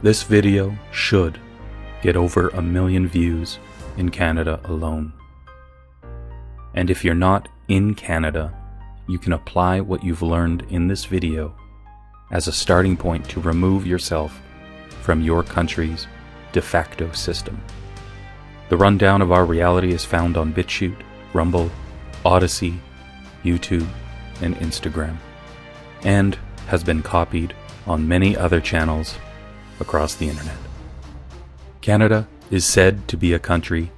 This video should get over 1 million views in Canada alone. And if you're not in Canada, you can apply what you've learned in this video as a starting point to remove yourself from your country's de facto system. The rundown of our reality is found on BitChute, Rumble, Odyssey, YouTube, and Instagram, and has been copied on many other channels across the internet. Canada is said to be a country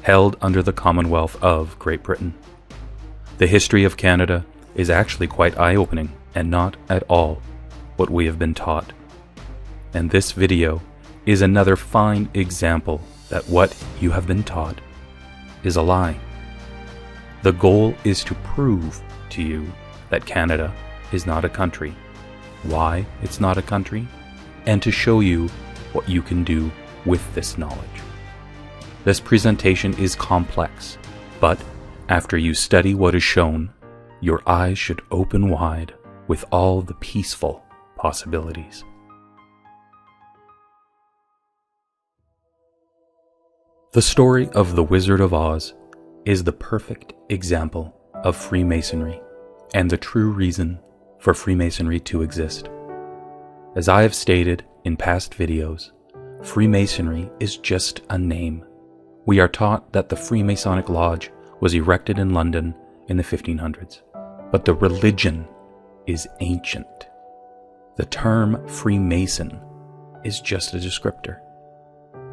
held under the Commonwealth of Great Britain. The history of Canada is actually quite eye-opening and not at all what we have been taught. And this video is another fine example that what you have been taught is a lie. The goal is to prove to you that Canada is not a country, why it's not a country, and to show you what you can do with this knowledge. This presentation is complex, but after you study what is shown, your eyes should open wide with all the peaceful possibilities. The story of the Wizard of Oz is the perfect example of Freemasonry and the true reason for Freemasonry to exist. As I have stated in past videos, Freemasonry is just a name. We are taught that the Freemasonic Lodge was erected in London in the 1500s, but the religion is ancient. The term Freemason is just a descriptor.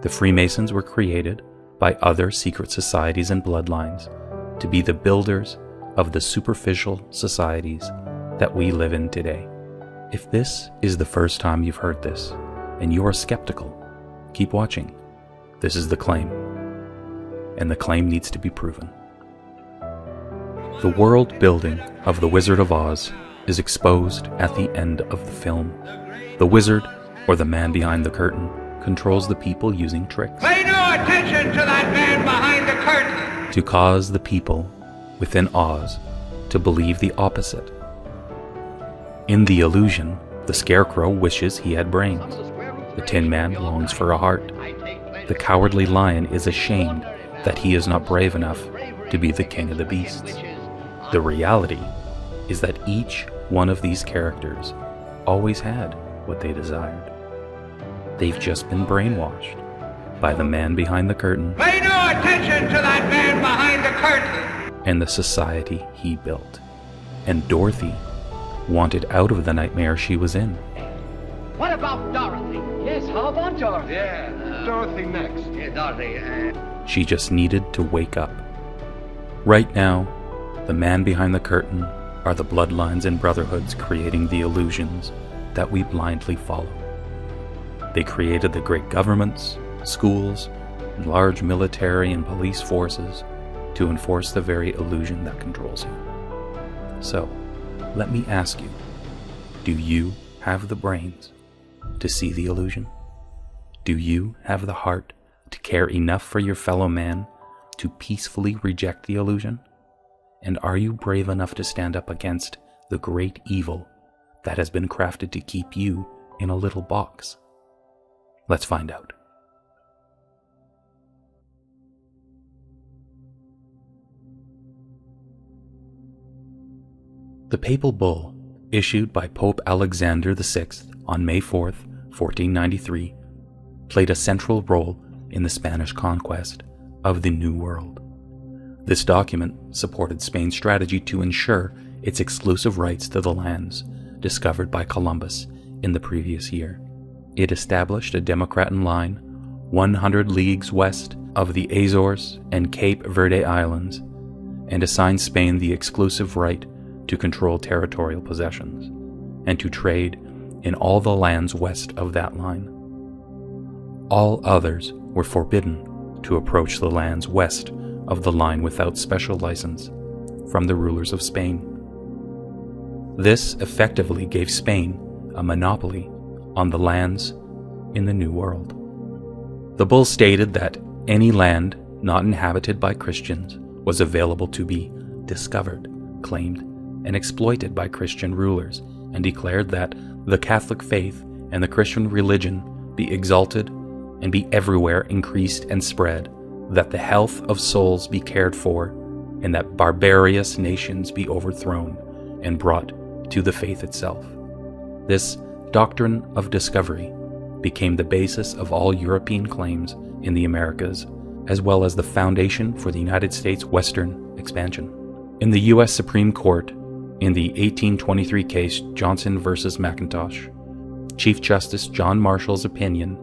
The Freemasons were created by other secret societies and bloodlines to be the builders of the superficial societies that we live in today. If this is the first time you've heard this and you are skeptical, keep watching. This is the claim, and the claim needs to be proven. The world building of the Wizard of Oz is exposed at the end of the film. The wizard, or the man behind the curtain, controls the people using tricks. Pay no attention to that man behind the curtain! To cause the people within Oz to believe the opposite. In the illusion, the Scarecrow wishes he had brains. The Tin Man longs for a heart. The Cowardly Lion is ashamed that he is not brave enough to be the king of the beasts. The reality is that each one of these characters always had what they desired. They've just been brainwashed by the man behind the curtain. Pay no attention to that man behind the curtain! And the society he built. And Dorothy wanted out of the nightmare she was in. What about Dorothy? Yes, how about Dorothy? Yeah, Dorothy next. Yeah, Dorothy, She just needed to wake up. Right now, the man behind the curtain are the bloodlines and brotherhoods creating the illusions that we blindly follow. They created the great governments, schools, and large military and police forces to enforce the very illusion that controls you. So, let me ask you, do you have the brains to see the illusion? Do you have the heart to care enough for your fellow man to peacefully reject the illusion? And are you brave enough to stand up against the great evil that has been crafted to keep you in a little box? Let's find out. The Papal Bull, issued by Pope Alexander VI on May 4th, 1493, played a central role in the Spanish conquest of the New World. This document supported Spain's strategy to ensure its exclusive rights to the lands discovered by Columbus in the previous year. It established a democratic line 100 leagues west of the Azores and Cape Verde Islands, and assigned Spain the exclusive right to control territorial possessions and to trade in all the lands west of that line. All others were forbidden to approach the lands west of the line without special license from the rulers of Spain. This effectively gave Spain a monopoly on the lands in the New World. The bull stated that any land not inhabited by Christians was available to be discovered, claimed, and exploited by Christian rulers, and declared that the Catholic faith and the Christian religion be exalted, and be everywhere increased and spread, that the health of souls be cared for, and that barbarous nations be overthrown and brought to the faith itself. This doctrine of discovery became the basis of all European claims in the Americas, as well as the foundation for the United States Western expansion. In the U.S. Supreme Court, in the 1823 case Johnson v. McIntosh, Chief Justice John Marshall's opinion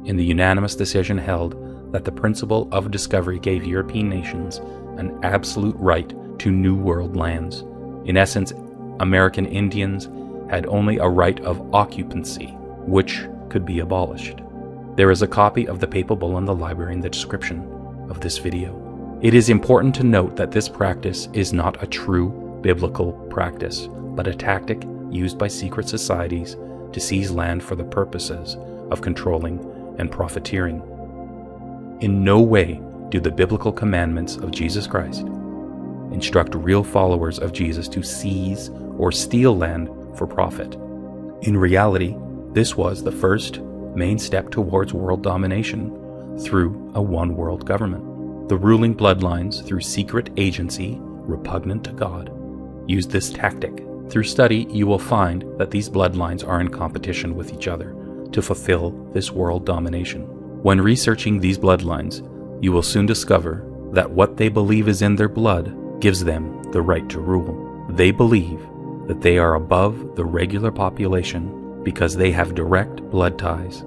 in the unanimous decision held that the principle of discovery gave European nations an absolute right to New World lands. In essence, American Indians had only a right of occupancy, which could be abolished. There is a copy of the papal bull in the library in the description of this video. It is important to note that this practice is not a true biblical practice, but a tactic used by secret societies to seize land for the purposes of controlling and profiteering. In no way do the biblical commandments of Jesus Christ instruct real followers of Jesus to seize or steal land for profit. In reality, this was the first main step towards world domination through a one-world government. The ruling bloodlines, through secret agency repugnant to God, used this tactic. Through study, you will find that these bloodlines are in competition with each other to fulfill this world domination. When researching these bloodlines, you will soon discover that what they believe is in their blood gives them the right to rule. They believe that they are above the regular population because they have direct blood ties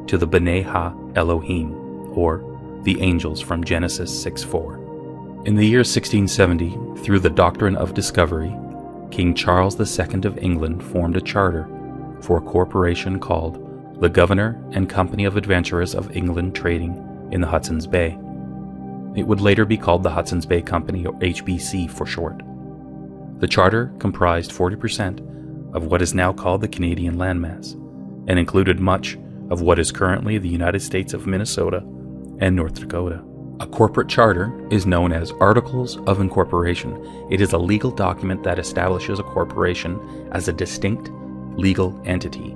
to the BNA Elohim, or the angels from Genesis 6:4. In the year 1670, through the Doctrine of Discovery, King Charles II of England formed a charter for a corporation called the Governor and Company of Adventurers of England Trading in the Hudson's Bay. It would later be called the Hudson's Bay Company, or HBC for short. The charter comprised 40% of what is now called the Canadian landmass, and included much of what is currently the United States of Minnesota and North Dakota. A corporate charter is known as Articles of Incorporation. It is a legal document that establishes a corporation as a distinct legal entity.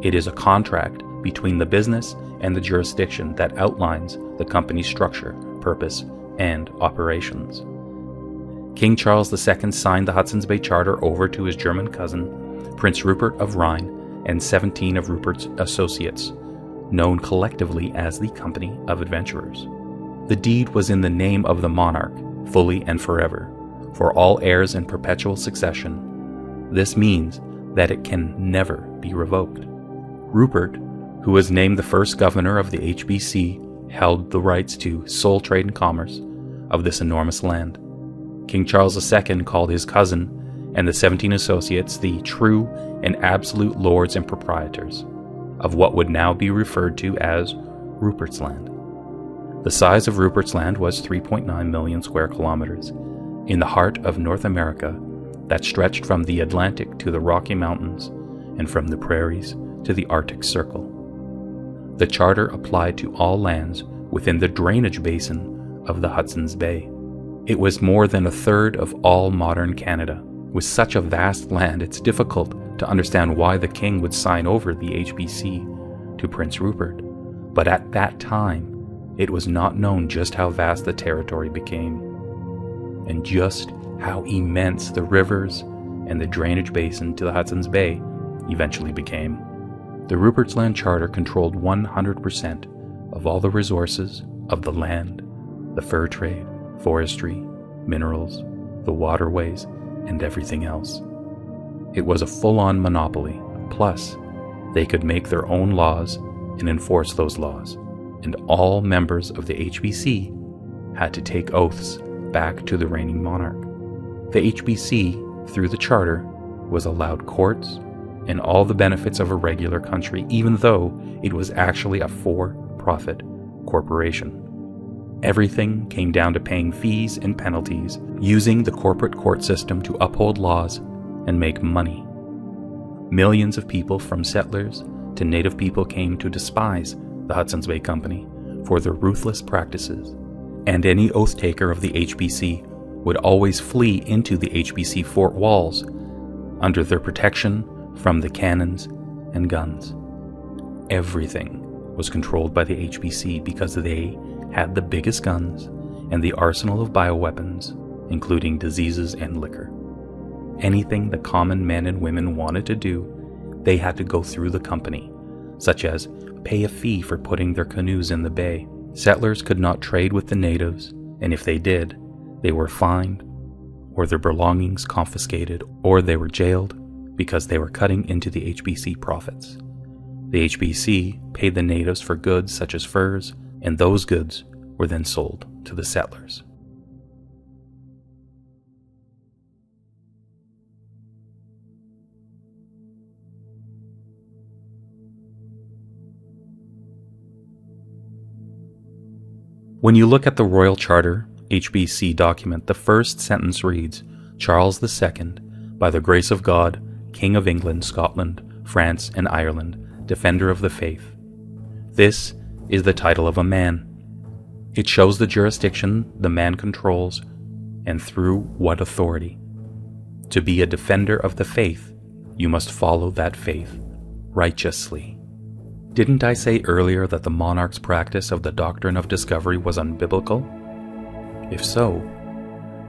It is a contract between the business and the jurisdiction that outlines the company's structure, purpose, and operations. King Charles II signed the Hudson's Bay Charter over to his German cousin, Prince Rupert of Rhine, and 17 of Rupert's associates, known collectively as the Company of Adventurers. The deed was in the name of the monarch, fully and forever, for all heirs in perpetual succession. This means that it can never be revoked. Rupert, who was named the first governor of the HBC, held the rights to sole trade and commerce of this enormous land. King Charles II called his cousin and the 17 associates the true and absolute lords and proprietors of what would now be referred to as Rupert's land. The size of Rupert's land was 3.9 million square kilometers in the heart of North America that stretched from the Atlantic to the Rocky Mountains and from the prairies to the Arctic Circle. The charter applied to all lands within the drainage basin of the Hudson's Bay. It was more than a third of all modern Canada. With such a vast land, it's difficult to understand why the king would sign over the HBC to Prince Rupert. But at that time, it was not known just how vast the territory became, and just how immense the rivers and the drainage basin to the Hudson's Bay eventually became. The Rupert's Land Charter controlled 100% of all the resources of the land, the fur trade, forestry, minerals, the waterways, and everything else. It was a full-on monopoly. Plus, they could make their own laws and enforce those laws, and all members of the HBC had to take oaths back to the reigning monarch. The HBC, through the charter, was allowed courts and all the benefits of a regular country, even though it was actually a for-profit corporation. Everything came down to paying fees and penalties, using the corporate court system to uphold laws and make money. Millions of people, from settlers to native people, came to despise the Hudson's Bay Company for their ruthless practices, and any oath-taker of the HBC would always flee into the HBC fort walls under their protection from the cannons and guns. everything was controlled by the HBC because they had the biggest guns and the arsenal of bioweapons, including diseases and liquor. Anything the common men and women wanted to do, they had to go through the company, such as pay a fee for putting their canoes in the bay. Settlers could not trade with the natives, and if they did, they were fined, or their belongings confiscated, or they were jailed because they were cutting into the HBC profits. The HBC paid the natives for goods such as furs, and those goods were then sold to the settlers. When you look at the Royal Charter HBC document, the first sentence reads, Charles II, by the grace of God, King of England, Scotland, France, and Ireland, Defender of the Faith. This is the title of a man. It shows the jurisdiction the man controls and through what authority. To be a defender of the faith, you must follow that faith righteously. Didn't I say earlier that the monarch's practice of the doctrine of discovery was unbiblical? If so,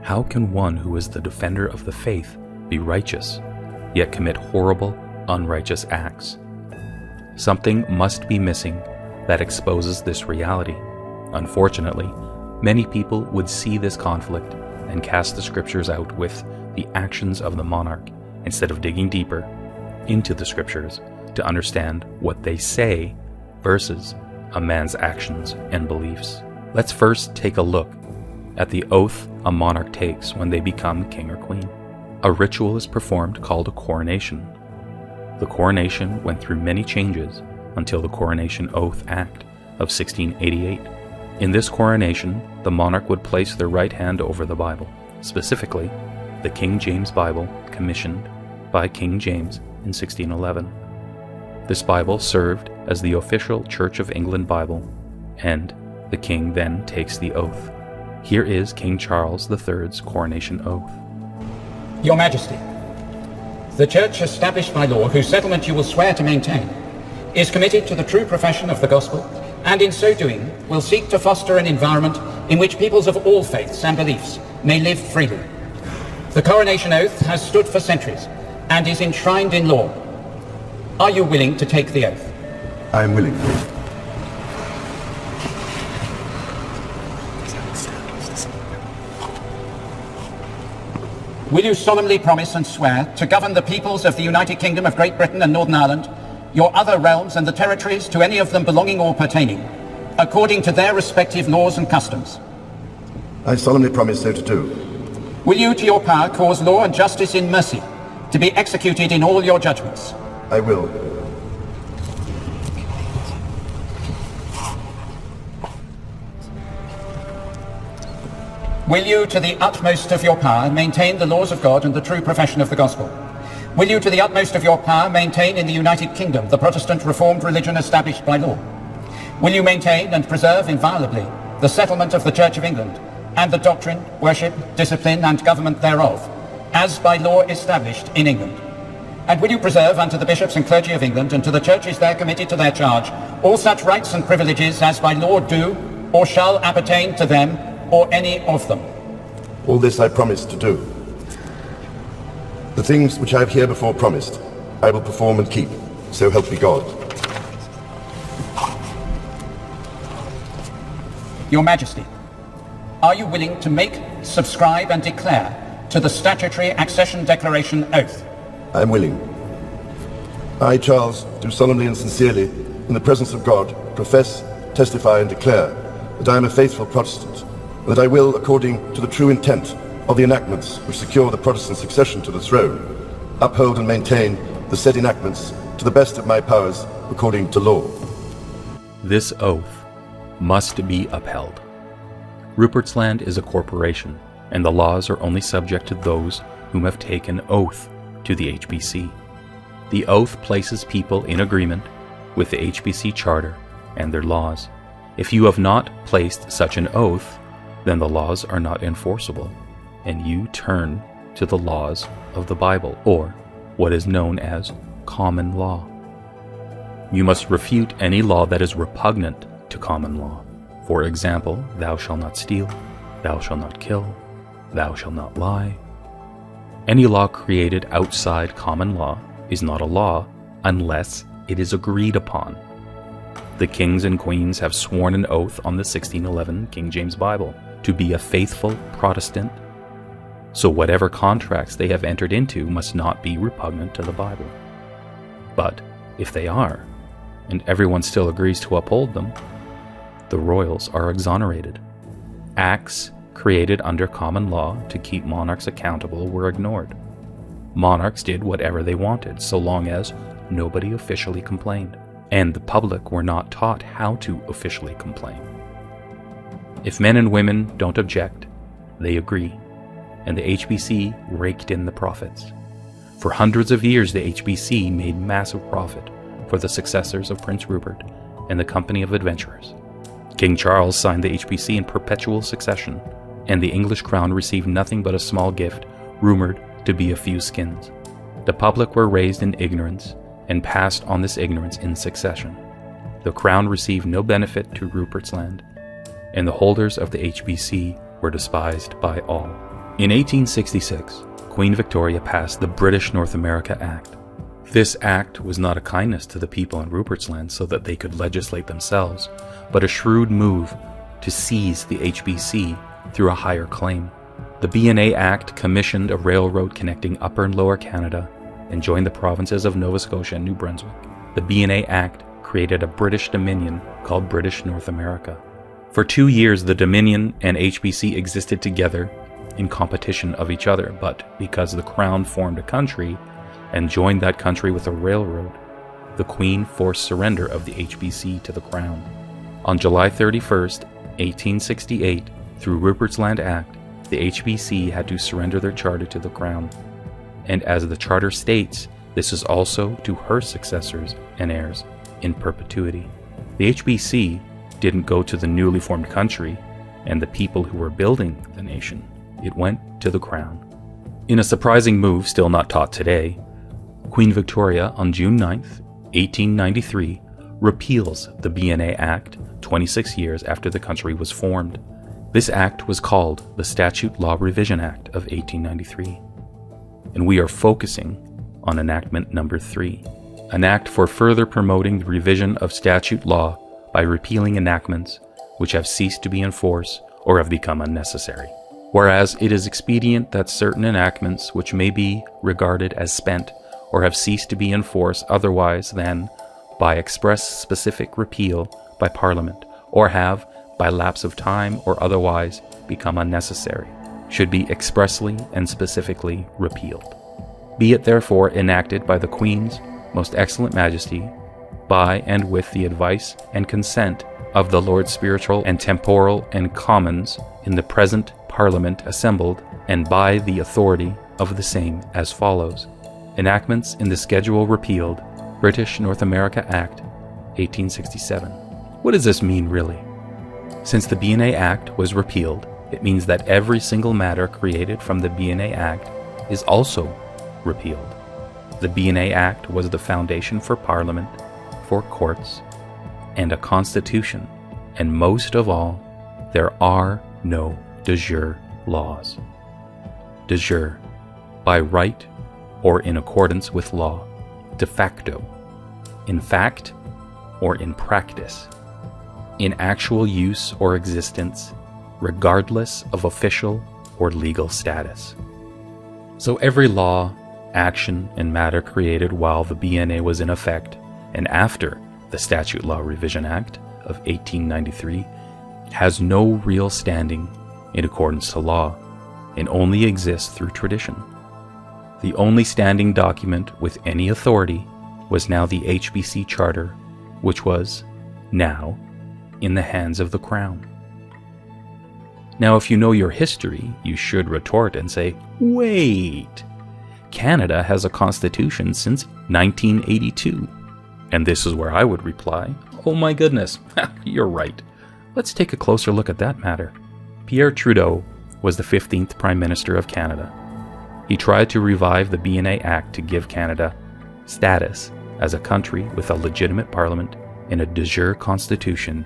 how can one who is the defender of the faith be righteous, yet commit horrible, unrighteous acts? Something must be missing that exposes this reality. Unfortunately, many people would see this conflict and cast the scriptures out with the actions of the monarch instead of digging deeper into the scriptures to understand what they say versus a man's actions and beliefs. Let's first take a look at the oath a monarch takes when they become king or queen. A ritual is performed called a coronation. The coronation went through many changes until the Coronation Oath Act of 1688. In this coronation, the monarch would place their right hand over the Bible, specifically the King James Bible commissioned by King James in 1611. This Bible served as the official Church of England Bible, and the king then takes the oath. Here is King Charles III's coronation oath. Your Majesty, the Church established by law, whose settlement you will swear to maintain, is committed to the true profession of the gospel, and in so doing will seek to foster an environment in which peoples of all faiths and beliefs may live freely. The coronation oath has stood for centuries and is enshrined in law. Are you willing to take the oath? I am willing. Will you solemnly promise and swear to govern the peoples of the United Kingdom of Great Britain and Northern Ireland, your other realms and the territories to any of them belonging or pertaining, according to their respective laws and customs? I solemnly promise so to do. Will you, to your power, cause law and justice in mercy to be executed in all your judgments? I will. Will you, to the utmost of your power, maintain the laws of God and the true profession of the gospel? Will you, to the utmost of your power, maintain in the United Kingdom the Protestant Reformed religion established by law? Will you maintain and preserve inviolably the settlement of the Church of England and the doctrine, worship, discipline and government thereof, as by law established in England? And will you preserve unto the bishops and clergy of England and to the churches there committed to their charge all such rights and privileges as by law do or shall appertain to them or any of them? All this I promise to do. The things which I have herebefore promised, I will perform and keep, so help me God. Your Majesty, are you willing to make, subscribe and declare to the Statutory Accession Declaration Oath? I am willing. I, Charles, do solemnly and sincerely, in the presence of God, profess, testify and declare that I am a faithful Protestant, and that I will, according to the true intent of the enactments which secure the Protestant succession to the throne, uphold and maintain the said enactments to the best of my powers according to law. This oath must be upheld. Rupert's Land is a corporation, and the laws are only subject to those whom have taken oath to the HBC. The oath places people in agreement with the HBC Charter and their laws. If you have not placed such an oath, then the laws are not enforceable, and you turn to the laws of the Bible, or what is known as common law. You must refute any law that is repugnant to common law. For example, thou shalt not steal, thou shalt not kill, thou shalt not lie. Any law created outside common law is not a law unless it is agreed upon. The kings and queens have sworn an oath on the 1611 King James Bible to be a faithful Protestant, so whatever contracts they have entered into must not be repugnant to the Bible. But if they are, and everyone still agrees to uphold them, the royals are exonerated. Acts created under common law to keep monarchs accountable were ignored. Monarchs did whatever they wanted, so long as nobody officially complained, and the public were not taught how to officially complain. If men and women don't object, they agree, and the HBC raked in the profits. For hundreds of years, the HBC made massive profit for the successors of Prince Rupert and the company of adventurers. King Charles signed the HBC in perpetual succession, and the English crown received nothing but a small gift, rumored to be a few skins. The public were raised in ignorance and passed on this ignorance in succession. The crown received no benefit to Rupert's land, and the holders of the HBC were despised by all. In 1866, Queen Victoria passed the British North America Act. This act was not a kindness to the people in Rupert's land so that they could legislate themselves, but a shrewd move to seize the HBC through a higher claim. The BNA Act commissioned a railroad connecting Upper and Lower Canada and joined the provinces of Nova Scotia and New Brunswick. The BNA Act created a British Dominion called British North America. For 2 years, the Dominion and HBC existed together in competition of each other, but because the Crown formed a country and joined that country with a railroad, the Queen forced surrender of the HBC to the Crown. On July 31st, 1868, through Rupert's Land Act, the HBC had to surrender their charter to the Crown. And as the charter states, this is also to her successors and heirs in perpetuity. The HBC didn't go to the newly formed country and the people who were building the nation. It went to the Crown. In a surprising move still not taught today, Queen Victoria on June 9th, 1893, repeals the BNA Act 26 years after the country was formed. This act was called the Statute Law Revision Act of 1893. And we are focusing on enactment number 3, an act for further promoting the revision of statute law by repealing enactments which have ceased to be in force or have become unnecessary. Whereas it is expedient that certain enactments which may be regarded as spent or have ceased to be in force otherwise than by express specific repeal by Parliament, or have, by lapse of time or otherwise, become unnecessary, should be expressly and specifically repealed. Be it therefore enacted by the Queen's most excellent Majesty, by and with the advice and consent of the Lords Spiritual and Temporal and Commons in the present Parliament assembled, and by the authority of the same, as follows. Enactments in the Schedule repealed, British North America Act, 1867. What does this mean really? Since the BNA Act was repealed, it means that every single matter created from the BNA Act is also repealed. The BNA Act was the foundation for Parliament, for courts, and a constitution, and most of all, there are no de jure laws. De jure, by right or in accordance with law. De facto, in fact or in practice, in actual use or existence, regardless of official or legal status. So every law, action, and matter created while the BNA was in effect and after the Statute Law Revision Act of 1893 has no real standing in accordance to law and only exists through tradition. The only standing document with any authority was now the HBC Charter, which was, now, in the hands of the Crown. Now, if you know your history, you should retort and say, wait, Canada has a constitution since 1982. And this is where I would reply, oh my goodness, you're right. Let's take a closer look at that matter. Pierre Trudeau was the 15th Prime Minister of Canada. He tried to revive the BNA Act to give Canada status as a country with a legitimate parliament and a de jure constitution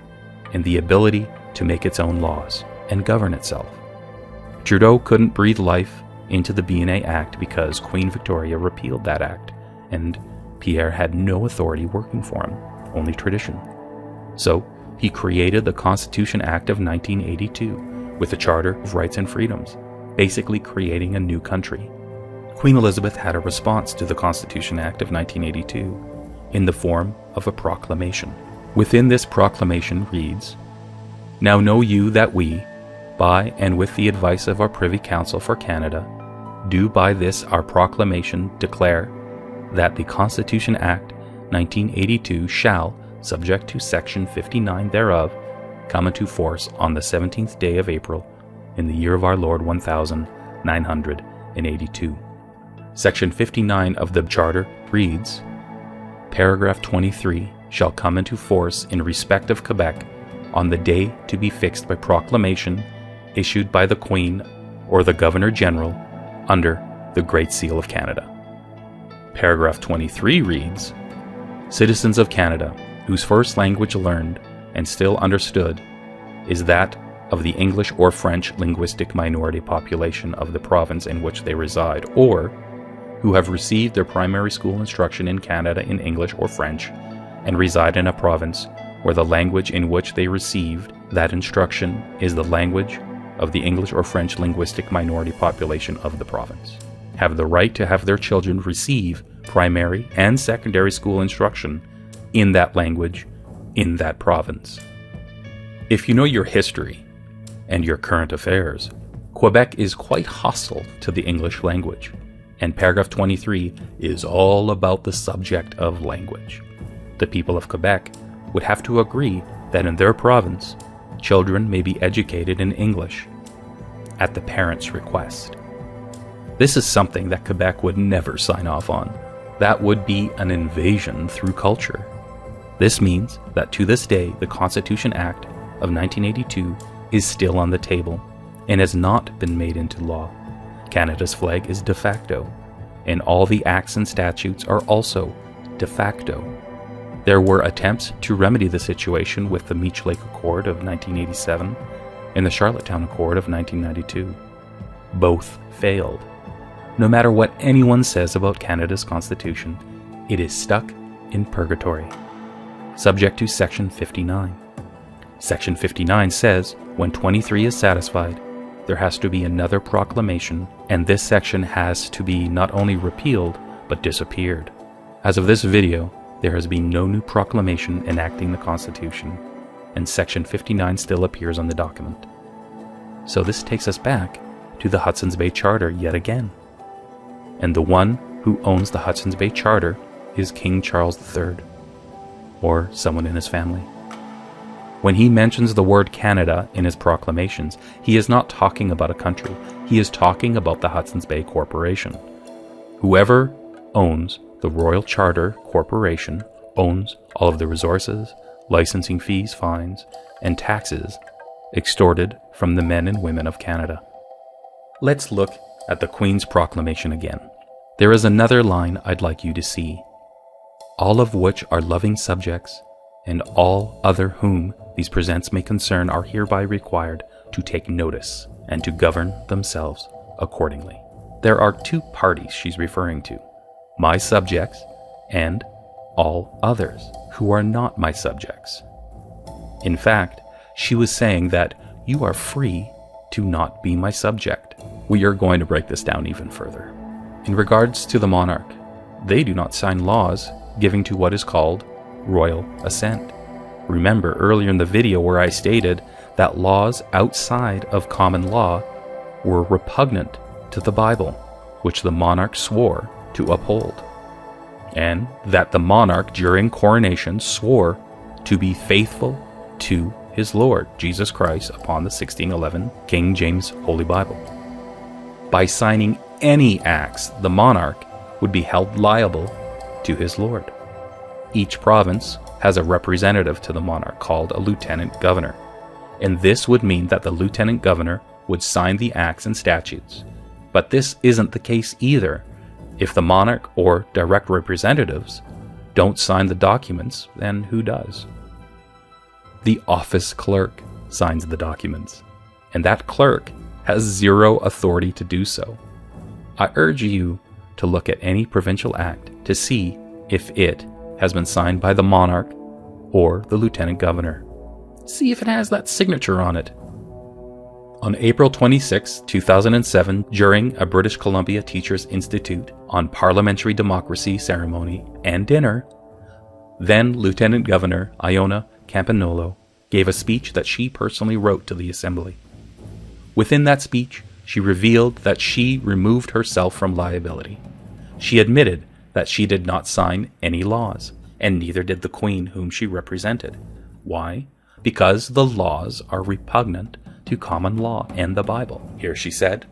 and the ability to make its own laws and govern itself. Trudeau couldn't breathe life into the BNA Act because Queen Victoria repealed that act, and Pierre had no authority working for him, only tradition. So he created the Constitution Act of 1982 with a Charter of Rights and Freedoms, basically creating a new country. Queen Elizabeth had a response to the Constitution Act of 1982 in the form of a proclamation. Within this proclamation reads, "Now know you that we, by and with the advice of our Privy Council for Canada, do by this our proclamation declare that the Constitution Act 1982 shall, subject to Section 59 thereof, come into force on the 17th day of April in the year of our Lord 1982. Section 59 of the Charter reads, Paragraph 23 shall come into force in respect of Quebec on the day to be fixed by proclamation issued by the Queen or the Governor-General under the Great Seal of Canada." Paragraph 23 reads, "Citizens of Canada, whose first language learned and still understood is that of the English or French linguistic minority population of the province in which they reside, or who have received their primary school instruction in Canada in English or French, and reside in a province where the language in which they received that instruction is the language of the English or French linguistic minority population of the province, have the right to have their children receive primary and secondary school instruction in that language in that province." If you know your history and your current affairs, Quebec is quite hostile to the English language, and paragraph 23 is all about the subject of language. The people of Quebec would have to agree that in their province, children may be educated in English at the parents' request. This is something that Quebec would never sign off on. That would be an invasion through culture. This means that to this day, the Constitution Act of 1982 is still on the table and has not been made into law. Canada's flag is de facto, and all the acts and statutes are also de facto. There were attempts to remedy the situation with the Meech Lake Accord of 1987 and the Charlottetown Accord of 1992. Both failed. No matter what anyone says about Canada's Constitution, it is stuck in purgatory, subject to Section 59. Section 59 says when 23 is satisfied, there has to be another proclamation, and this section has to be not only repealed, but disappeared. As of this video, there has been no new proclamation enacting the Constitution, and Section 59 still appears on the document. So this takes us back to the Hudson's Bay Charter yet again. And the one who owns the Hudson's Bay Charter is King Charles III, or someone in his family. When he mentions the word Canada in his proclamations, he is not talking about a country. He is talking about the Hudson's Bay Corporation. Whoever owns the Royal Charter Corporation owns all of the resources, licensing fees, fines, and taxes extorted from the men and women of Canada. Let's look at the Queen's proclamation again. There is another line I'd like you to see. All of which are loving subjects, and all other whom these presents may concern are hereby required to take notice and to govern themselves accordingly. There are two parties she's referring to, my subjects and all others who are not my subjects. In fact, she was saying that you are free to not be my subject. We are going to break this down even further. In regards to the monarch, they do not sign laws giving to what is called royal assent. Remember earlier in the video where I stated that laws outside of common law were repugnant to the Bible, which the monarch swore to uphold, and that the monarch during coronation swore to be faithful to his Lord Jesus Christ upon the 1611 King James Holy Bible. By signing any acts, the monarch would be held liable to his Lord. Each province has a representative to the monarch called a lieutenant governor, and this would mean that the lieutenant governor would sign the acts and statutes. But this isn't the case either if the monarch or direct representatives don't sign the documents, then who does? The office clerk signs the documents, and that clerk has zero authority to do so. I urge you to look at any provincial act to see if it has been signed by the monarch or the lieutenant governor. See if it has that signature on it. On April 26, 2007, during a British Columbia Teachers Institute on Parliamentary Democracy ceremony and dinner, then Lieutenant Governor Iona Campagnolo gave a speech that she personally wrote to the Assembly. Within that speech, she revealed that she removed herself from liability. She admitted that she did not sign any laws, and neither did the Queen whom she represented. Why? Because the laws are repugnant to common law and the Bible. Here she said,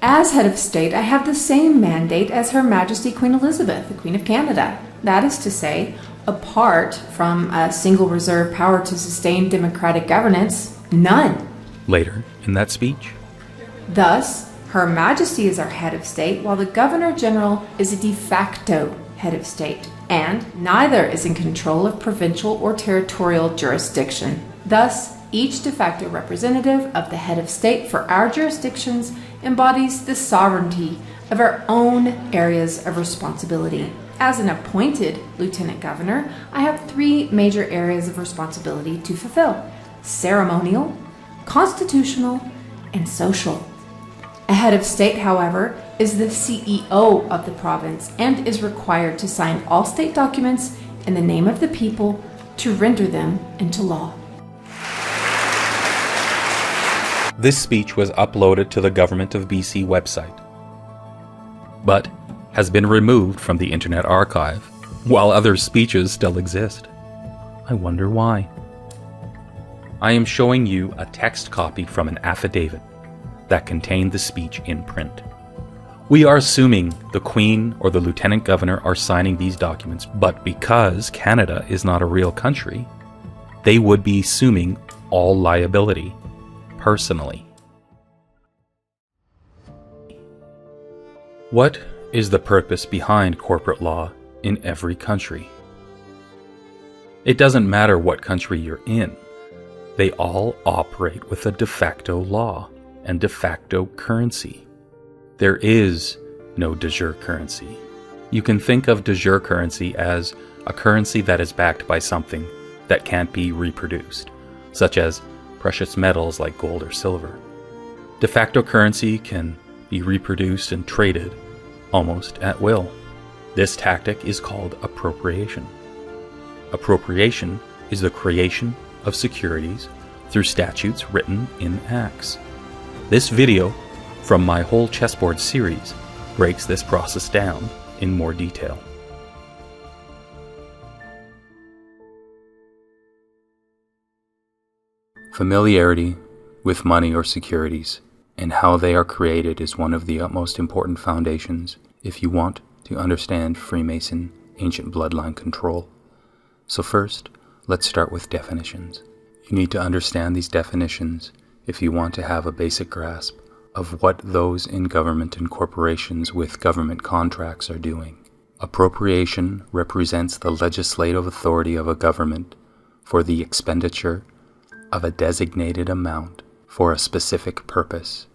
"As head of state, I have the same mandate as Her Majesty Queen Elizabeth, the Queen of Canada. That is to say, apart from a single reserved power to sustain democratic governance, none." Later in that speech, Thus, Her Majesty is our head of state, while the Governor General is a de facto head of state, and neither is in control of provincial or territorial jurisdiction. Thus, each de facto representative of the head of state for our jurisdictions embodies the sovereignty of our own areas of responsibility. As an appointed Lieutenant Governor, I have three major areas of responsibility to fulfill: ceremonial, constitutional, and social. A head of state, however, is the CEO of the province and is required to sign all state documents in the name of the people to render them into law. this speech was uploaded to the Government of BC website, but has been removed from the Internet Archive, while other speeches still exist. I wonder why. I am showing you a text copy from an affidavit that contained the speech in print. We are assuming the Queen or the Lieutenant Governor are signing these documents, but because Canada is not a real country, they would be assuming all liability personally. What is the purpose behind corporate law in every country? It doesn't matter what country you're in. They all operate with a de facto law and de facto currency. There is no de jure currency. You can think of de jure currency as a currency that is backed by something that can't be reproduced, such as precious metals like gold or silver. De facto currency can be reproduced and traded almost at will. This tactic is called appropriation. Appropriation is the creation of securities through statutes written in acts. This video from my whole chessboard series breaks this process down in more detail. Familiarity with money or securities and how they are created is one of the utmost important foundations if you want to understand Freemason ancient bloodline control. So first, let's start with definitions. You need to understand these definitions if you want to have a basic grasp of what those in government and corporations with government contracts are doing. Appropriation represents the legislative authority of a government for the expenditure of a designated amount for a specific purpose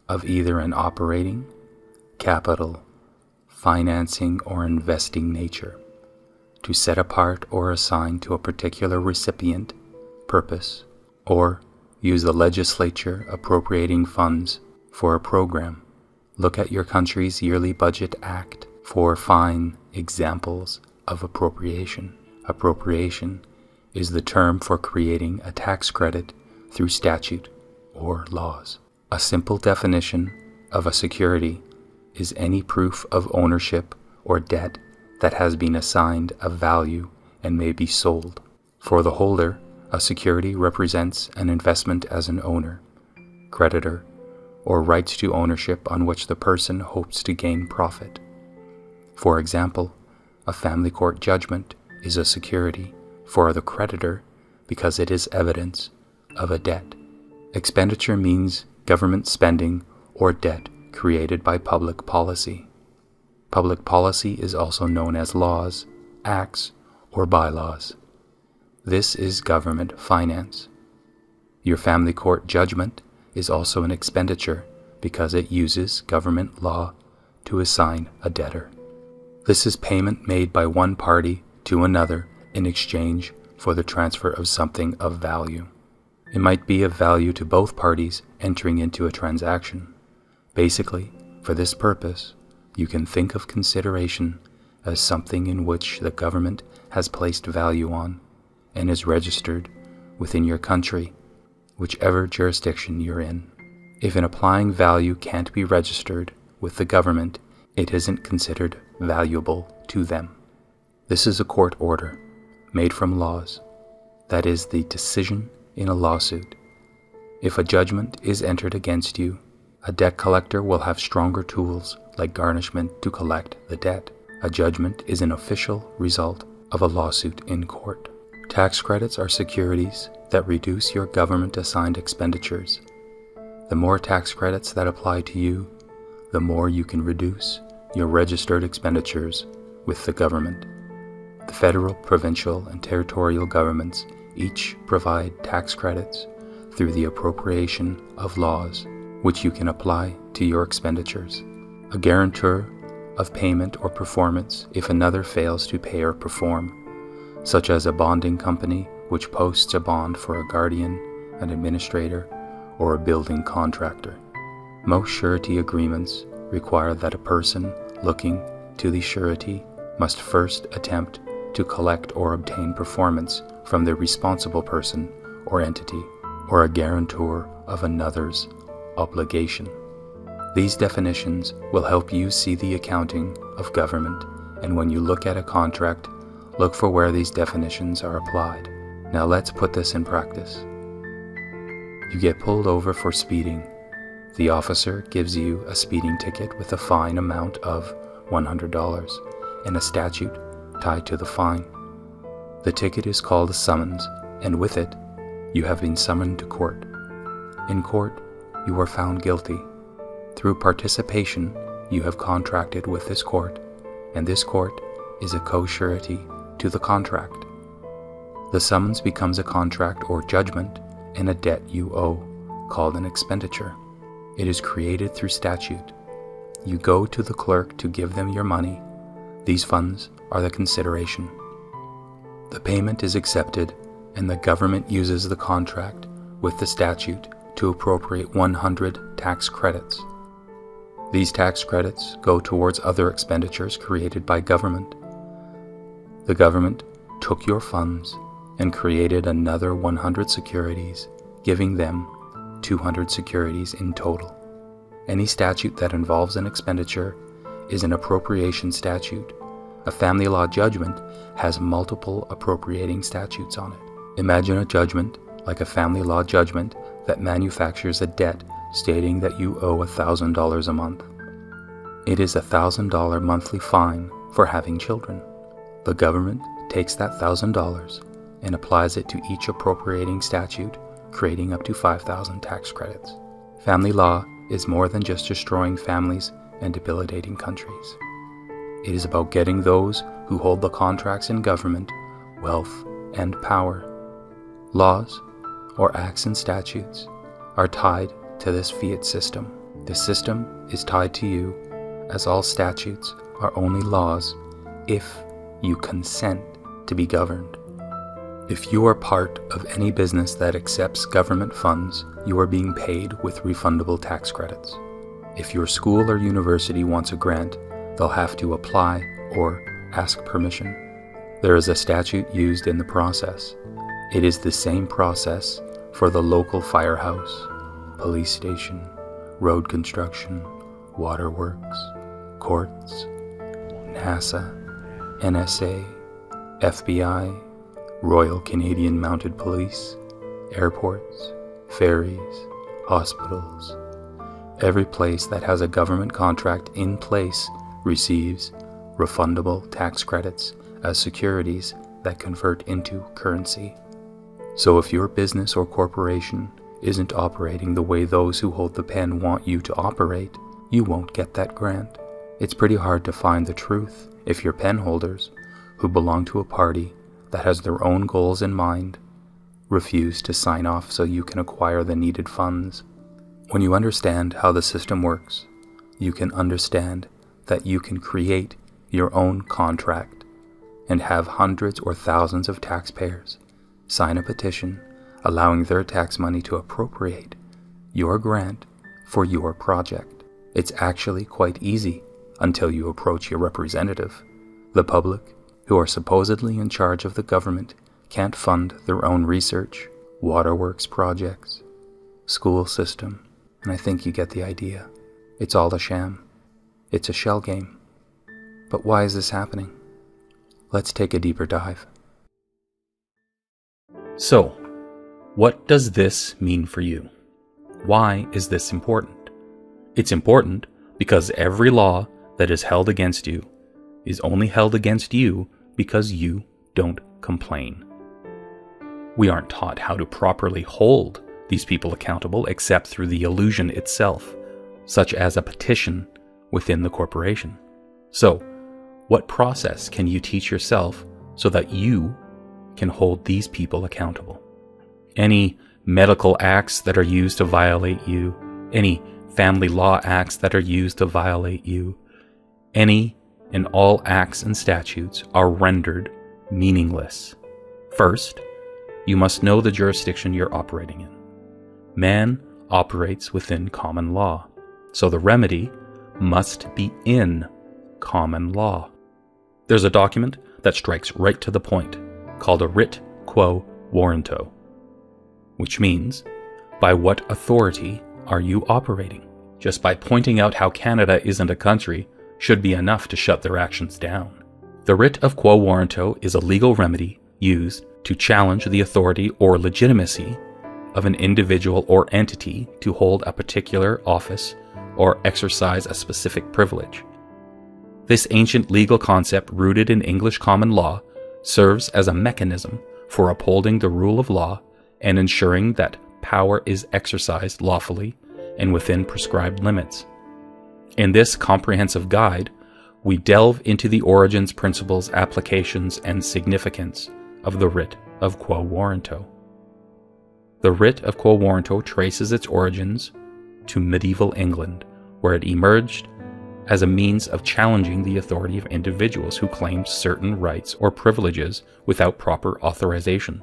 of either an operating, capital, financing, or investing nature, to set apart or assign to a particular recipient, purpose, or use the legislature appropriating funds for a program. Look at your country's yearly budget act for fine examples of appropriation. Appropriation is the term for creating a tax credit through statute or laws. A simple definition of a security is any proof of ownership or debt that has been assigned a value and may be sold. For the holder, a security represents an investment as an owner, creditor, or rights to ownership on which the person hopes to gain profit. For example, a family court judgment is a security for the creditor because it is evidence of a debt. Expenditure means government spending or debt created by public policy. Public policy is also known as laws, acts, or bylaws. This is government finance. Your family court judgment is also an expenditure because it uses government law to assign a debtor. This is payment made by one party to another in exchange for the transfer of something of value. It might be of value to both parties entering into a transaction. Basically, for this purpose, you can think of consideration as something in which the government has placed value on and is registered within your country, whichever jurisdiction you're in. If an applying value can't be registered with the government, it isn't considered valuable to them. This is a court order made from laws, that is, the decision in a lawsuit. If a judgment is entered against you, a debt collector will have stronger tools like garnishment to collect the debt. A judgment is an official result of a lawsuit in court. Tax credits are securities that reduce your government-assigned expenditures. The more tax credits that apply to you, the more you can reduce your registered expenditures with the government. The federal, provincial, and territorial governments each provide tax credits through the appropriation of laws, which you can apply to your expenditures. A guarantor of payment or performance if another fails to pay or perform, such as a bonding company which posts a bond for a guardian, an administrator, or a building contractor. Most surety agreements require that a person looking to the surety must first attempt to collect or obtain performance from the responsible person or entity, or a guarantor of another's obligation. These definitions will help you see the accounting of government, and when you look at a contract, look for where these definitions are applied. Now let's put this in practice. You get pulled over for speeding. The officer gives you a speeding ticket with a fine amount of $100 and a statute tied to the fine. The ticket is called a summons, and with it, you have been summoned to court. In court, you are found guilty. Through participation, you have contracted with this court, and this court is a co-surety to the contract. The summons becomes a contract or judgment and a debt you owe, called an expenditure. It is created through statute. You go to the clerk to give them your money. These funds are the consideration. The payment is accepted, and the government uses the contract with the statute to appropriate 100 tax credits. These tax credits go towards other expenditures created by government. The government took your funds and created another 100 securities, giving them 200 securities in total. Any statute that involves an expenditure is an appropriation statute. A family law judgment has multiple appropriating statutes on it. Imagine a judgment like a family law judgment that manufactures a debt stating that you owe $1,000 a month. It is a $1,000 monthly fine for having children. The government takes that $1,000 and applies it to each appropriating statute, creating up to 5,000 tax credits. Family law is more than just destroying families and debilitating countries. It is about getting those who hold the contracts in government wealth and power. Laws, or acts and statutes, are tied to this fiat system. This system is tied to you, as all statutes are only laws if you consent to be governed. If you are part of any business that accepts government funds, you are being paid with refundable tax credits. If your school or university wants a grant, they'll have to apply or ask permission. There is a statute used in the process. It is the same process for the local firehouse, police station, road construction, waterworks, courts, NASA, NSA, FBI, Royal Canadian Mounted Police, airports, ferries, hospitals. Every place that has a government contract in place receives refundable tax credits as securities that convert into currency. So if your business or corporation isn't operating the way those who hold the pen want you to operate, you won't get that grant. It's pretty hard to find the truth if your pen holders, who belong to a party that has their own goals in mind refuse to sign off so you can acquire the needed funds. When you understand how the system works, you can understand that you can create your own contract and have hundreds or thousands of taxpayers sign a petition allowing their tax money to appropriate your grant for your project. It's actually quite easy until you approach your representative. The public, who are supposedly in charge of the government, can't fund their own research, waterworks projects, school system, and I think you get the idea. It's all a sham. It's a shell game. But why is this happening? Let's take a deeper dive. So, what does this mean for you? Why is this important? It's important because every law that is held against you is only held against you because you don't complain. We aren't taught how to properly hold these people accountable except through the illusion itself, such as a petition within the corporation. So, what process can you teach yourself so that you can hold these people accountable? Any medical acts that are used to violate you, any family law acts that are used to violate you, any and all acts and statutes are rendered meaningless. First, you must know the jurisdiction you're operating in. Man operates within common law, so the remedy must be in common law. There's a document that strikes right to the point, called a Writ Quo Warranto, which means, by what authority are you operating? Just by pointing out how Canada isn't a country should be enough to shut their actions down. The Writ of Quo Warranto is a legal remedy used to challenge the authority or legitimacy of an individual or entity to hold a particular office or exercise a specific privilege. This ancient legal concept, rooted in English common law, serves as a mechanism for upholding the rule of law and ensuring that power is exercised lawfully and within prescribed limits. In this comprehensive guide, we delve into the origins, principles, applications, and significance of the Writ of Quo Warranto. The Writ of Quo Warranto traces its origins to medieval England, where it emerged as a means of challenging the authority of individuals who claimed certain rights or privileges without proper authorization.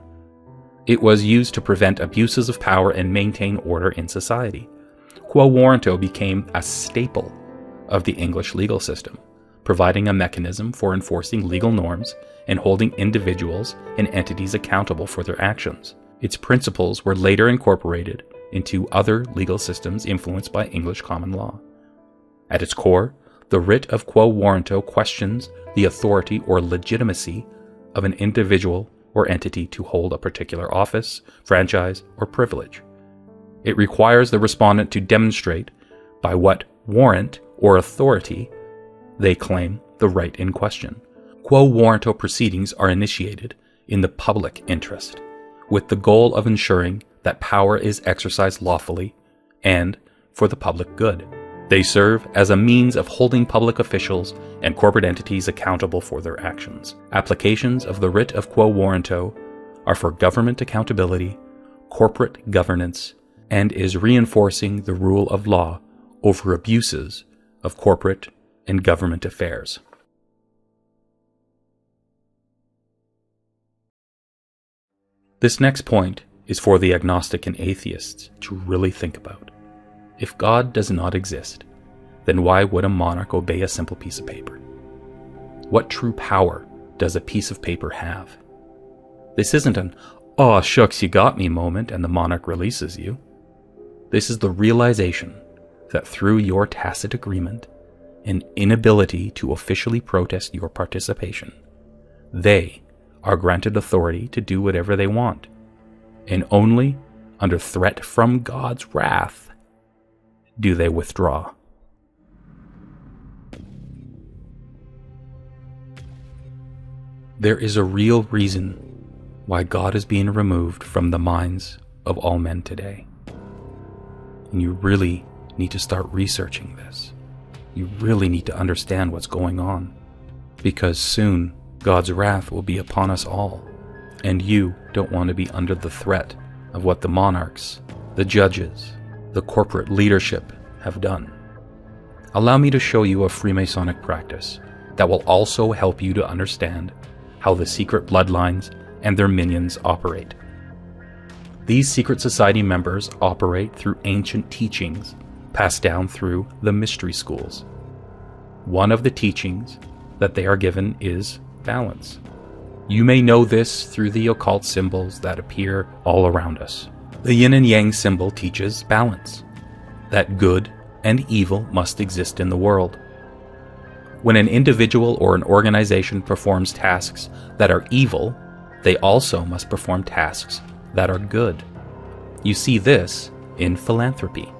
It was used to prevent abuses of power and maintain order in society. Quo Warranto became a staple of the English legal system, providing a mechanism for enforcing legal norms and holding individuals and entities accountable for their actions. Its principles were later incorporated into other legal systems influenced by English common law. At its core, the Writ of Quo Warranto questions the authority or legitimacy of an individual or entity to hold a particular office, franchise, or privilege. It requires the respondent to demonstrate by what warrant or authority they claim the right in question. Quo Warranto proceedings are initiated in the public interest, with the goal of ensuring that power is exercised lawfully and for the public good. They serve as a means of holding public officials and corporate entities accountable for their actions. Applications of the Writ of Quo Warranto are for government accountability, corporate governance, and is reinforcing the rule of law over abuses of corporate and government affairs. This next point is for the agnostic and atheists to really think about. If God does not exist, then why would a monarch obey a simple piece of paper? What true power does a piece of paper have? This isn't an, "Aw, shucks, you got me" moment and the monarch releases you. This is the realization that through your tacit agreement and inability to officially protest your participation, they are granted authority to do whatever they want, and only under threat from God's wrath do they withdraw. There is a real reason why God is being removed from the minds of all men today. And you really need to start researching this. You really need to understand what's going on, because soon God's wrath will be upon us all, and you don't want to be under the threat of what the monarchs, the judges, the corporate leadership have done. Allow me to show you a Freemasonic practice that will also help you to understand how the secret bloodlines and their minions operate. These secret society members operate through ancient teachings passed down through the mystery schools. One of the teachings that they are given is balance. You may know this through the occult symbols that appear all around us. The yin and yang symbol teaches balance, that good and evil must exist in the world. When an individual or an organization performs tasks that are evil, they also must perform tasks that are good. You see this in philanthropy.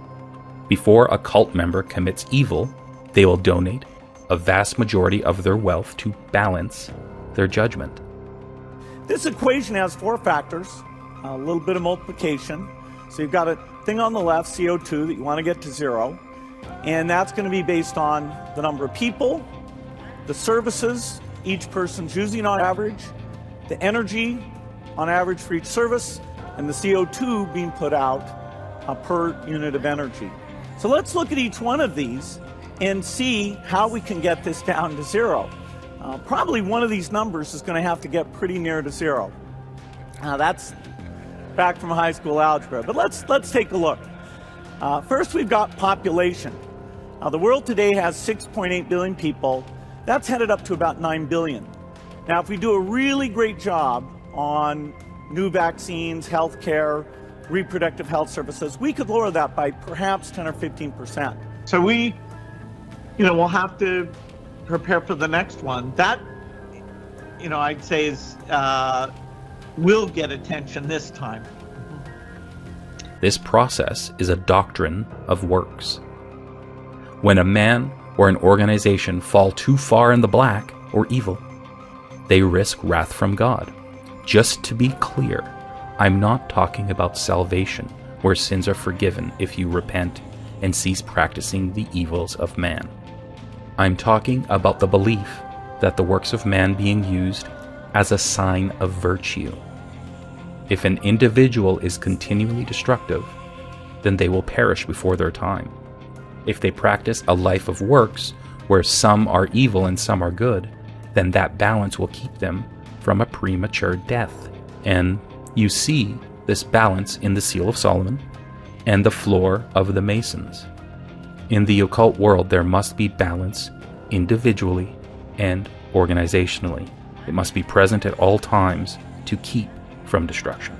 Before a cult member commits evil, they will donate a vast majority of their wealth to balance their judgment. This equation has four factors, a little bit of multiplication. So you've got a thing on the left, CO2, that you want to get to zero. And that's going to be based on the number of people, the services each person's using on average, the energy on average for each service, and the CO2 being put out per unit of energy. So let's look at each one of these and see how we can get this down to zero. Probably one of these numbers is going to have to get pretty near to zero. That's back from high school algebra, but let's take a look. First, we've got population. The world today has 6.8 billion people. That's headed up to about 9 billion. Now, if we do a really great job on new vaccines, healthcare, reproductive health services, we could lower that by perhaps 10 or 15%. So we, we'll have to prepare for the next one. That, I'd say is will get attention this time. This process is a doctrine of works. When a man or an organization fall too far in the black or evil, they risk wrath from God. Just to be clear, I'm not talking about salvation, where sins are forgiven if you repent and cease practicing the evils of man. I'm talking about the belief that the works of man being used as a sign of virtue. If an individual is continually destructive, then they will perish before their time. If they practice a life of works where some are evil and some are good, then that balance will keep them from a premature death. And you see this balance in the Seal of Solomon and the floor of the Masons. In the occult world, there must be balance individually and organizationally. It must be present at all times to keep from destruction.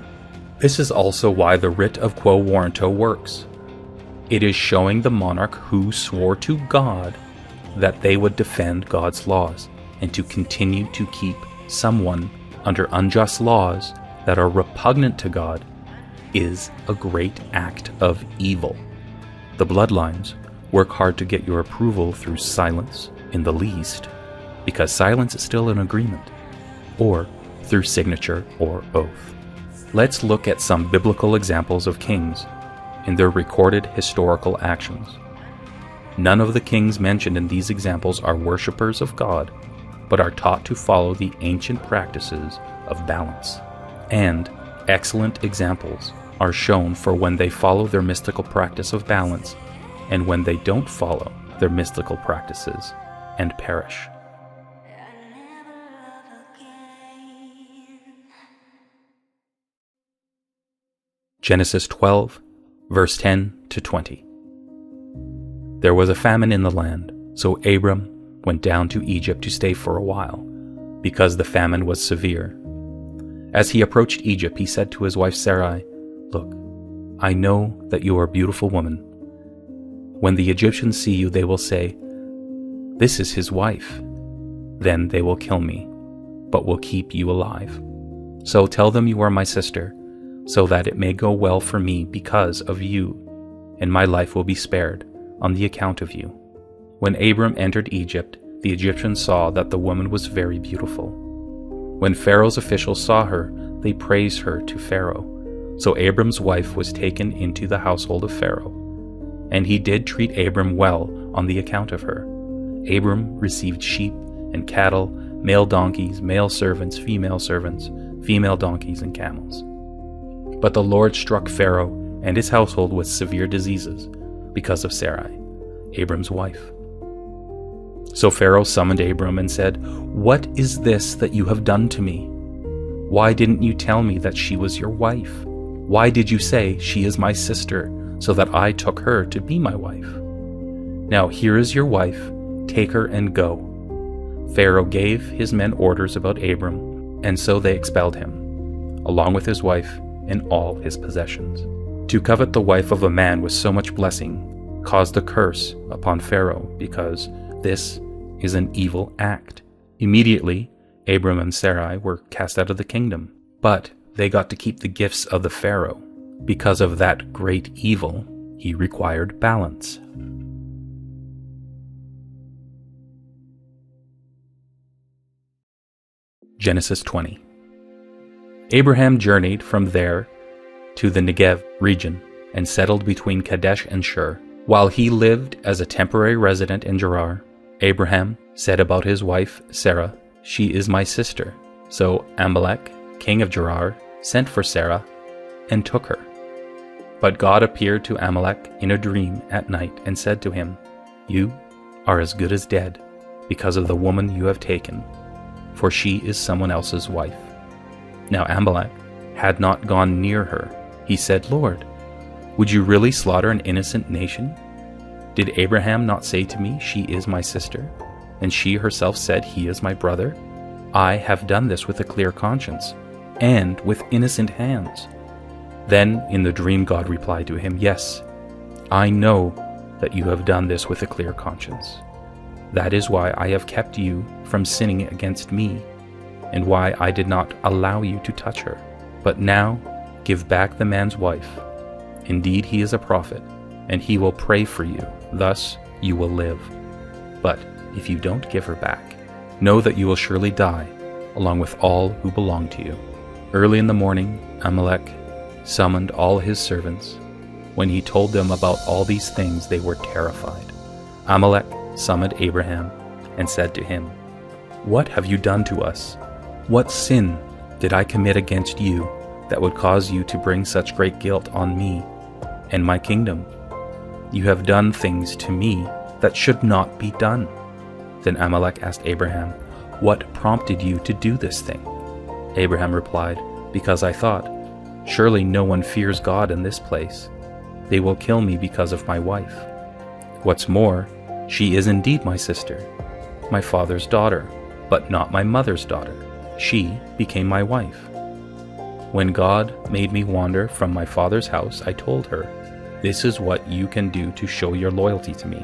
This is also why the Writ of Quo Warranto works. It is showing the monarch who swore to God that they would defend God's laws and to continue to keep someone under unjust laws that are repugnant to God is a great act of evil. The bloodlines work hard to get your approval through silence, in the least, because silence is still an agreement, or through signature or oath. Let's look at some biblical examples of kings in their recorded historical actions. None of the kings mentioned in these examples are worshippers of God, but are taught to follow the ancient practices of balance. And excellent examples are shown for when they follow their mystical practice of balance and when they don't follow their mystical practices and perish. Genesis 12, verse 10 to 20. There was a famine in the land, so Abram went down to Egypt to stay for a while, because the famine was severe. As he approached Egypt, he said to his wife Sarai, "Look, I know that you are a beautiful woman. When the Egyptians see you, they will say, 'This is his wife.' Then they will kill me, but will keep you alive. So tell them you are my sister, so that it may go well for me because of you, and my life will be spared on the account of you." When Abram entered Egypt, the Egyptians saw that the woman was very beautiful. When Pharaoh's officials saw her, they praised her to Pharaoh. So Abram's wife was taken into the household of Pharaoh, and he did treat Abram well on the account of her. Abram received sheep and cattle, male donkeys, male servants, female donkeys, and camels. But the Lord struck Pharaoh and his household with severe diseases because of Sarai, Abram's wife. So Pharaoh summoned Abram and said, "What is this that you have done to me? Why didn't you tell me that she was your wife? Why did you say, 'She is my sister,' so that I took her to be my wife? Now here is your wife, take her and go." Pharaoh gave his men orders about Abram, and so they expelled him, along with his wife and all his possessions. To covet the wife of a man with so much blessing caused a curse upon Pharaoh, because this is an evil act. Immediately, Abram and Sarai were cast out of the kingdom, but they got to keep the gifts of the Pharaoh. Because of that great evil, he required balance. Genesis 20. Abraham journeyed from there to the Negev region and settled between Kadesh and Shur. While he lived as a temporary resident in Gerar, Abraham said about his wife Sarah, "She is my sister." So Abimelech, king of Gerar, sent for Sarah and took her. But God appeared to Abimelech in a dream at night and said to him, "You are as good as dead because of the woman you have taken, for she is someone else's wife." Now Abimelech had not gone near her. He said, "Lord, would you really slaughter an innocent nation? Did Abraham not say to me, 'She is my sister,' and she herself said, 'He is my brother'? I have done this with a clear conscience and with innocent hands." Then in the dream God replied to him, "Yes, I know that you have done this with a clear conscience. That is why I have kept you from sinning against me, and why I did not allow you to touch her. But now give back the man's wife. Indeed, he is a prophet, and he will pray for you. Thus you will live. But if you don't give her back, know that you will surely die, along with all who belong to you." Early in the morning, Abimelech summoned all his servants. When he told them about all these things, they were terrified. Abimelech summoned Abraham and said to him, "What have you done to us? What sin did I commit against you that would cause you to bring such great guilt on me and my kingdom? You have done things to me that should not be done." Then Abimelech asked Abraham, "What prompted you to do this thing?" Abraham replied, "Because I thought, surely no one fears God in this place. They will kill me because of my wife. What's more, she is indeed my sister, my father's daughter, but not my mother's daughter. She became my wife. When God made me wander from my father's house, I told her, 'This is what you can do to show your loyalty to me.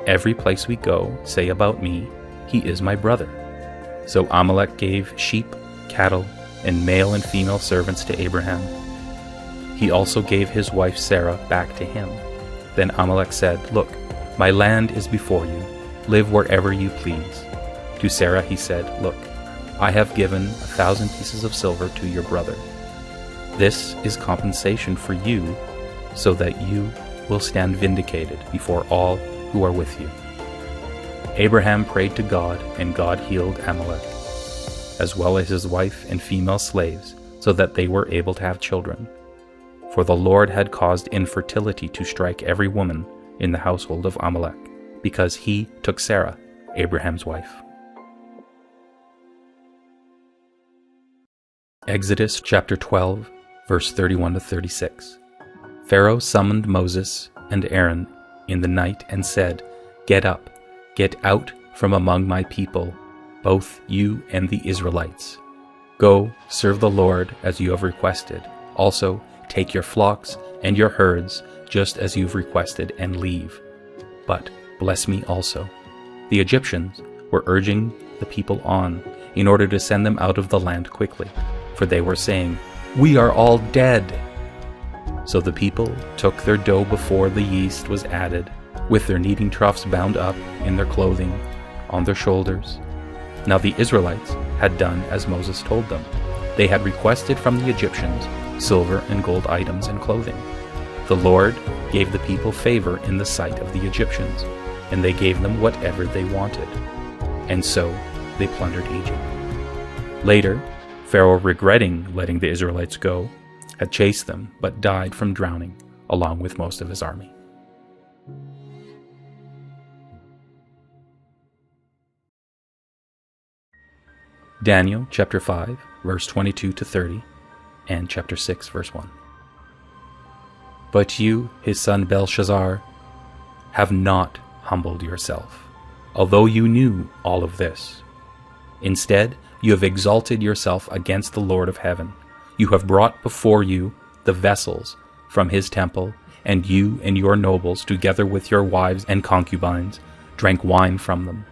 Every place we go, say about me, he is my brother.' So Abimelech gave sheep, cattle, and male and female servants to Abraham. He also gave his wife Sarah back to him. Then Abimelech said, 'Look, my land is before you. Live wherever you please.' To Sarah he said, 'Look, I have given 1,000 pieces of silver to your brother. This is compensation for you, so that you will stand vindicated before all who are with you." Abraham prayed to God, and God healed Abimelech, as well as his wife and female slaves, so that they were able to have children. For the Lord had caused infertility to strike every woman in the household of Abimelech, because he took Sarah, Abraham's wife. Exodus chapter 12, verse 31 to 36. Pharaoh summoned Moses and Aaron in the night and said, "Get up, get out from among my people, both you and the Israelites. Go, serve the Lord as you have requested. Also, take your flocks and your herds, just as you've requested, and leave. But bless me also." The Egyptians were urging the people on in order to send them out of the land quickly, for they were saying, "We are all dead." So the people took their dough before the yeast was added, with their kneading troughs bound up in their clothing, on their shoulders. Now the Israelites had done as Moses told them. They had requested from the Egyptians silver and gold items and clothing. The Lord gave the people favor in the sight of the Egyptians, and they gave them whatever they wanted. And so they plundered Egypt. Later, Pharaoh, regretting letting the Israelites go, had chased them but died from drowning along with most of his army. Daniel chapter 5, verse 22 to 30, and chapter 6, verse 1. But you, his son Belshazzar, have not humbled yourself, although you knew all of this. Instead, you have exalted yourself against the Lord of heaven. You have brought before you the vessels from his temple, and you and your nobles, together with your wives and concubines, drank wine from them.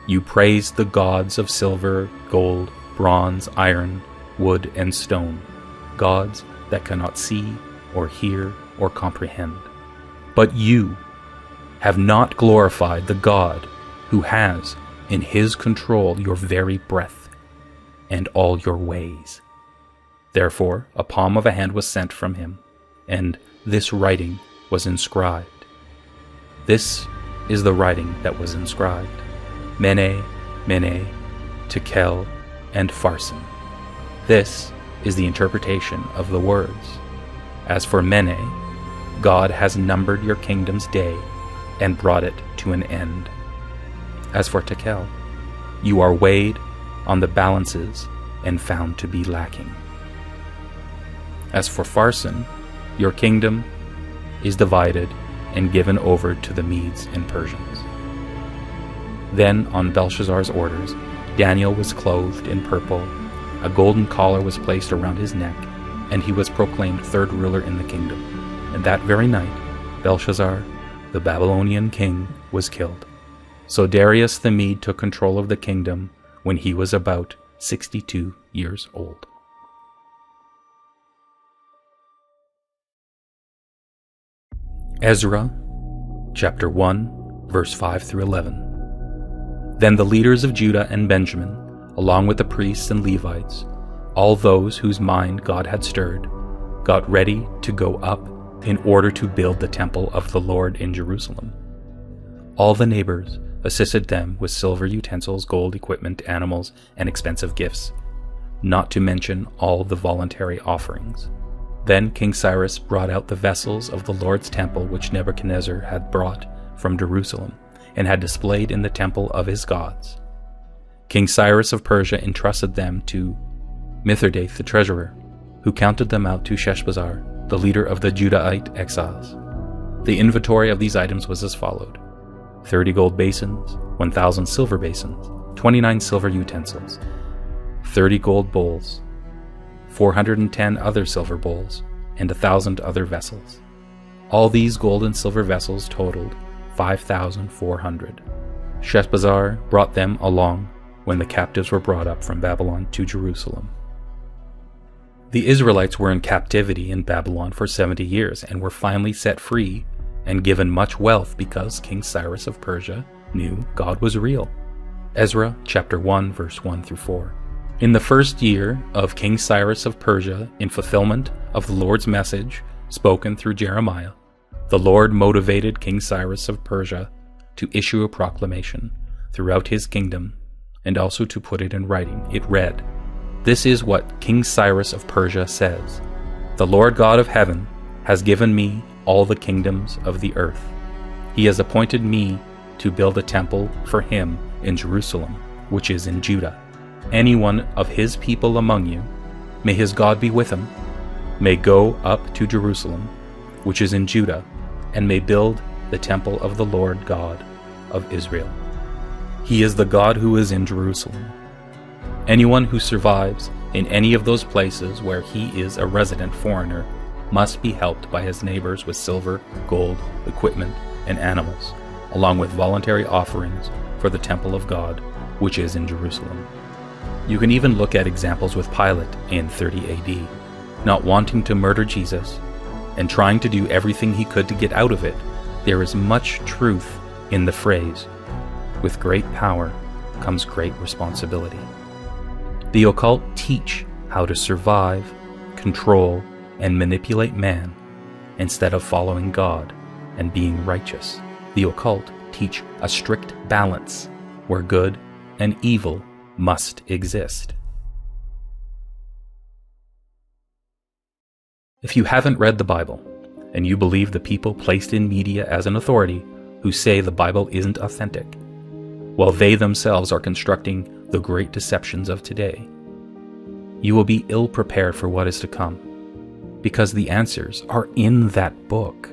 You praised the gods of silver, gold, bronze, iron, wood, and stone, gods that cannot see or hear or comprehend. But you have not glorified the God who has in his control your very breath and all your ways. Therefore, a palm of a hand was sent from him, and this writing was inscribed. This is the writing that was inscribed: Mene, Mene, Tekel, and Pharsin. This is the interpretation of the words. As for Mene, God has numbered your kingdom's day and brought it to an end. As for Tekel, you are weighed on the balances and found to be lacking. As for Pharsin, your kingdom is divided and given over to the Medes and Persians. Then, on Belshazzar's orders, Daniel was clothed in purple, a golden collar was placed around his neck, and he was proclaimed third ruler in the kingdom. And that very night, Belshazzar, the Babylonian king, was killed. So Darius the Mede took control of the kingdom when he was about 62 years old. Ezra, chapter 1, verse 5 through 11. Then the leaders of Judah and Benjamin, along with the priests and Levites, all those whose mind God had stirred, got ready to go up in order to build the temple of the Lord in Jerusalem. All the neighbors assisted them with silver utensils, gold equipment, animals, and expensive gifts, not to mention all the voluntary offerings. Then King Cyrus brought out the vessels of the Lord's temple which Nebuchadnezzar had brought from Jerusalem and had displayed in the temple of his gods. King Cyrus of Persia entrusted them to Mithridates the treasurer, who counted them out to Sheshbazzar, the leader of the Judahite exiles. The inventory of these items was as followed: 30 gold basins, 1,000 silver basins, 29 silver utensils, 30 gold bowls, 410 other silver bowls, and 1,000 other vessels. All these gold and silver vessels totaled 5,400. Sheshbazzar brought them along when the captives were brought up from Babylon to Jerusalem. The Israelites were in captivity in Babylon for 70 years and were finally set free and given much wealth because King Cyrus of Persia knew God was real. Ezra chapter 1, verse 1 through 4. In the first year of King Cyrus of Persia, in fulfillment of the Lord's message spoken through Jeremiah, the Lord motivated King Cyrus of Persia to issue a proclamation throughout his kingdom and also to put it in writing. It read, "This is what King Cyrus of Persia says: The Lord God of heaven has given me all the kingdoms of the earth. He has appointed me to build a temple for him in Jerusalem, which is in Judah. Anyone of his people among you, may his God be with him, may go up to Jerusalem, which is in Judah, and may build the temple of the Lord God of Israel. He is the God who is in Jerusalem. Anyone who survives in any of those places where he is a resident foreigner must be helped by his neighbors with silver, gold, equipment, and animals, along with voluntary offerings for the temple of God, which is in Jerusalem." You can even look at examples with Pilate in 30 AD, not wanting to murder Jesus and trying to do everything he could to get out of it. There is much truth in the phrase, "With great power comes great responsibility." The occult teach how to survive, control, and manipulate man instead of following God and being righteous. The occult teach a strict balance where good and evil must exist. If you haven't read the Bible, and you believe the people placed in media as an authority who say the Bible isn't authentic, while they themselves are constructing the great deceptions of today, you will be ill-prepared for what is to come, because the answers are in that book.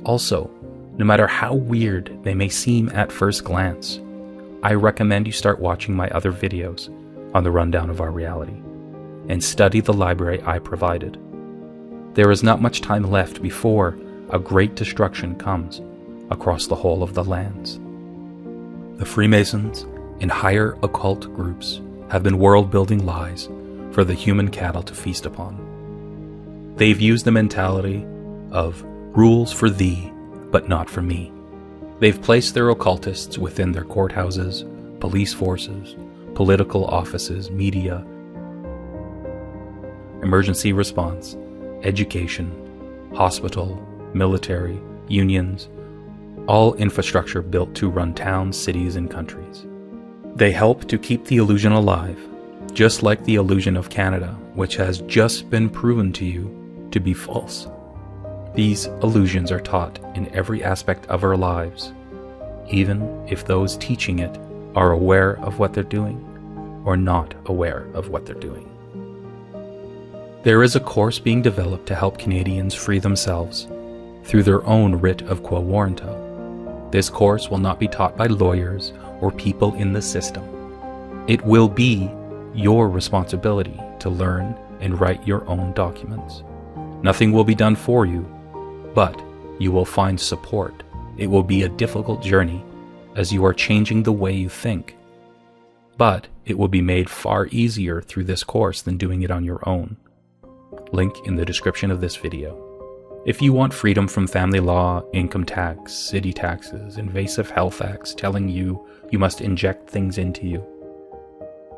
Also, no matter how weird they may seem at first glance, I recommend you start watching my other videos on the rundown of our reality, and study the library I provided. There is not much time left before a great destruction comes across the whole of the lands. The Freemasons and higher occult groups have been world-building lies for the human cattle to feast upon. They've used the mentality of rules for thee, but not for me. They've placed their occultists within their courthouses, police forces, political offices, media, emergency response, education, hospital, military, unions, all infrastructure built to run towns, cities, and countries. They help to keep the illusion alive, just like the illusion of Canada, which has just been proven to you to be false. These illusions are taught in every aspect of our lives, even if those teaching it are aware of what they're doing or not aware of what they're doing. There is a course being developed to help Canadians free themselves through their own Writ of Quo Warranto. This course will not be taught by lawyers or people in the system. It will be your responsibility to learn and write your own documents. Nothing will be done for you, but you will find support. It will be a difficult journey as you are changing the way you think, but it will be made far easier through this course than doing it on your own. Link in the description of this video. If you want freedom from family law, income tax, city taxes, invasive health acts telling you you must inject things into you,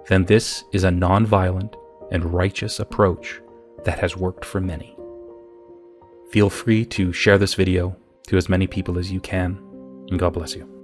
then this is a non-violent and righteous approach that has worked for many. Feel free to share this video to as many people as you can, and God bless you.